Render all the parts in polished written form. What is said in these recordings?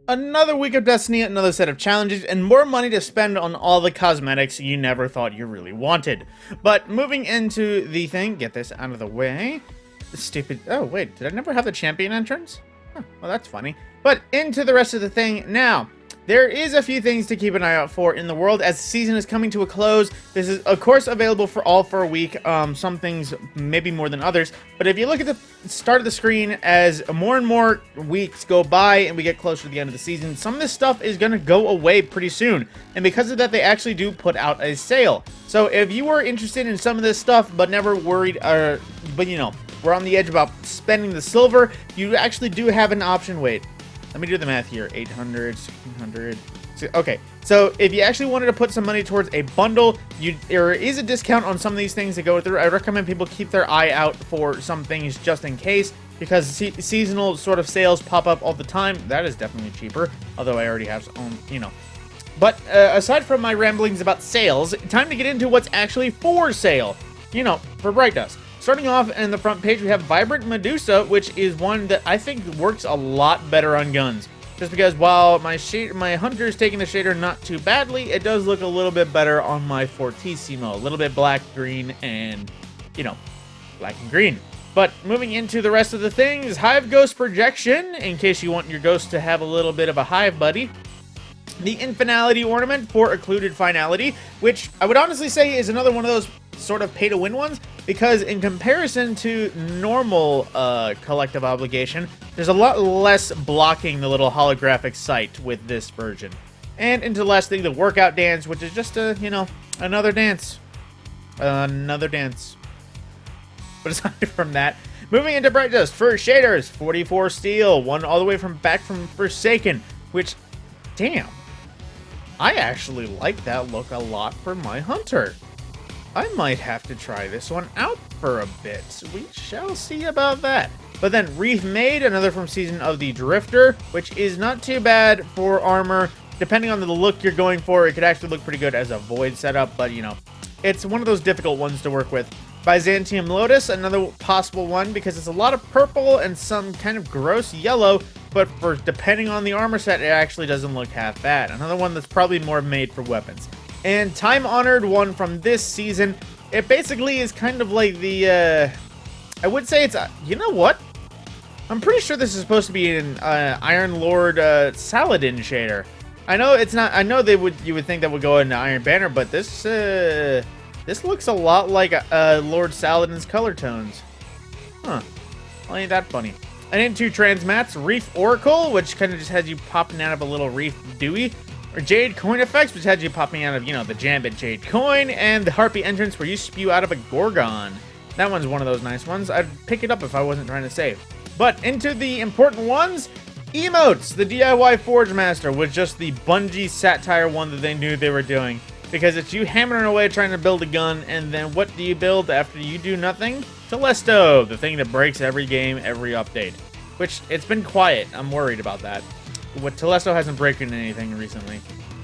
Another week of Destiny, another set of challenges, and more money to spend on all the cosmetics you never thought you really wanted. But moving into the thing, get this out of the way. Stupid. Oh, wait, did I never have the champion entrance? Huh, well, that's funny. But into the rest of the thing now. There is a few things to keep an eye out for in the world as the season is coming to a close. This is, of course, available for all for a week. Some things maybe more than others. But if you look at the start of the screen, as more and more weeks go by and we get closer to the end of the season, some of this stuff is going to go away pretty soon. And because of that, they actually do put out a sale. So if you were interested in some of this stuff but never worried, but you know, we're on the edge about spending the silver, you actually do have an option. Wait. Let me do the math here. 800, 1600. Okay, so if you actually wanted to put some money towards a bundle, there is a discount on some of these things to go through. I recommend people keep their eye out for some things just in case, because seasonal sort of sales pop up all the time. That is definitely cheaper, although I already have some, you know. But aside from my ramblings about sales, time to get into what's actually for sale, you know, for Bright Dust. Starting off in the front page, we have Vibrant Medusa, which is one that I think works a lot better on guns. Just because while my hunter is taking the shader not too badly, it does look a little bit better on my Fortissimo. A little bit black, green, and, you know, black and green. But moving into the rest of the things, Hive Ghost Projection, in case you want your ghost to have a little bit of a hive buddy. The Infinality Ornament for Occluded Finality, which I would honestly say is another one of those sort of pay-to-win ones, because in comparison to normal collective obligation, there's a lot less blocking the little holographic sight with this version. And into the last thing, the Workout Dance, which is just a, you know, another dance. Another dance. But aside from that, moving into Bright Dust for shaders, 44 steel, one all the way back from Forsaken, which, damn, I actually like that look a lot for my hunter. I might have to try this one out for a bit. We shall see about that. But then Reef Made, another from Season of the Drifter, which is not too bad for armor. Depending on the look you're going for, it could actually look pretty good as a void setup, but you know, it's one of those difficult ones to work with. Byzantium Lotus, another possible one because it's a lot of purple and some kind of gross yellow, but for depending on the armor set, it actually doesn't look half bad. Another one that's probably more made for weapons. And time-honored one from this season, it basically is kind of like the, I would say it's, you know what? I'm pretty sure this is supposed to be an Iron Lord Saladin shader. I know it's not, I know you would think that would go into Iron Banner, but this looks a lot like Lord Saladin's color tones. Huh, well, ain't that funny. And into Transmats, Reef Oracle, which kind of just has you popping out of a little Reef Dewey. Or Jade Coin Effects, which had you popping out of, you know, the Jambit Jade Coin, and the Harpy Entrance, where you spew out of a Gorgon. That one's one of those nice ones. I'd pick it up if I wasn't trying to save. But into the important ones, Emotes, the DIY Forge Master, was just the Bungie satire one that they knew they were doing. Because it's you hammering away trying to build a gun, and then what do you build after you do nothing? Telesto, the thing that breaks every game, every update. Which, it's been quiet. I'm worried about that. What Telesto hasn't broken anything recently.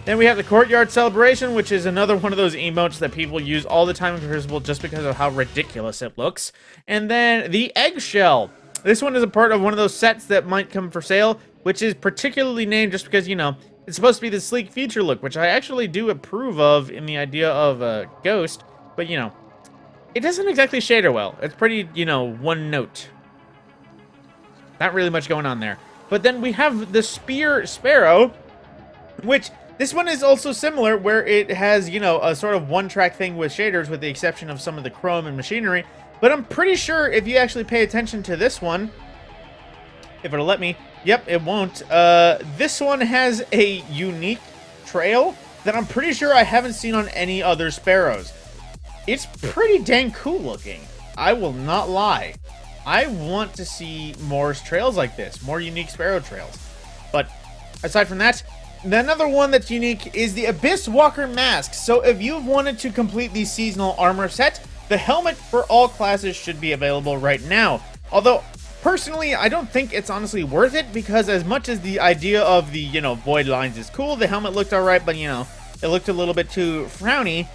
Then we have the Courtyard Celebration, which is another one of those emotes that people use all the time in Crucible just because of how ridiculous it looks. And then the Eggshell. This one is a part of one of those sets that might come for sale, which is particularly named just because, you know, it's supposed to be the sleek future look, which I actually do approve of in the idea of a Ghost, but, you know, it doesn't exactly shader well. It's pretty, you know, one note. Not really much going on there. But then we have the Spear Sparrow, which this one is also similar, where it has, you know, a sort of one-track thing with shaders with the exception of some of the chrome and machinery. But I'm pretty sure if you actually pay attention to this one, if it'll let me, yep, it won't. This one has a unique trail that I'm pretty sure I haven't seen on any other Sparrows. It's pretty dang cool looking. I will not lie. I want to see more trails like this, more unique Sparrow trails. But aside from that, another one that's unique is the Abyss Walker Mask. So if you've wanted to complete the seasonal armor set, the helmet for all classes should be available right now. Although, personally, I don't think it's honestly worth it, because as much as the idea of the, you know, void lines is cool, the helmet looked alright, but, you know, it looked a little bit too frowny.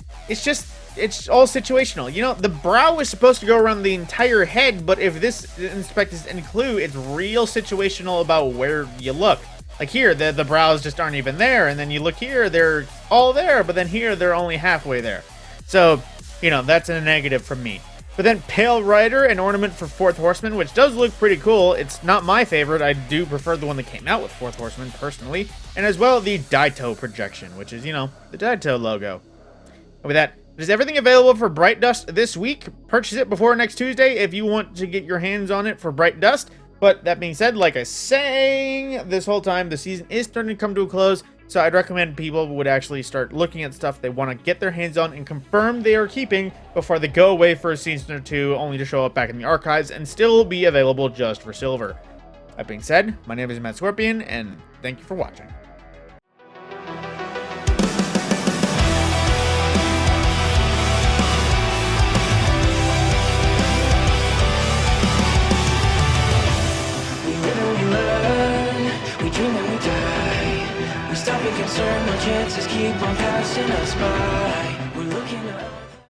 It's all situational. You know, the brow is supposed to go around the entire head, but if this inspect is any clue, it's real situational about where you look. Like here, the brows just aren't even there, and then you look here, they're all there, but then here, they're only halfway there. So, you know, that's a negative from me. But then Pale Rider, an ornament for 4th Horseman, which does look pretty cool. It's not my favorite. I do prefer the one that came out with 4th Horseman, personally. And as well, the Daito projection, which is, you know, the Daito logo. And with that, is everything available for Bright Dust this week? Purchase it before next Tuesday if you want to get your hands on it for Bright Dust. But that being said, like I was saying this whole time, the season is starting to come to a close. So I'd recommend people would actually start looking at stuff they want to get their hands on and confirm they are keeping before they go away for a season or two, only to show up back in the archives and still be available just for silver. That being said, my name is Matt Scorpion, and thank you for watching. We dream and we die. We stop being concerned, no chances keep on passing us by.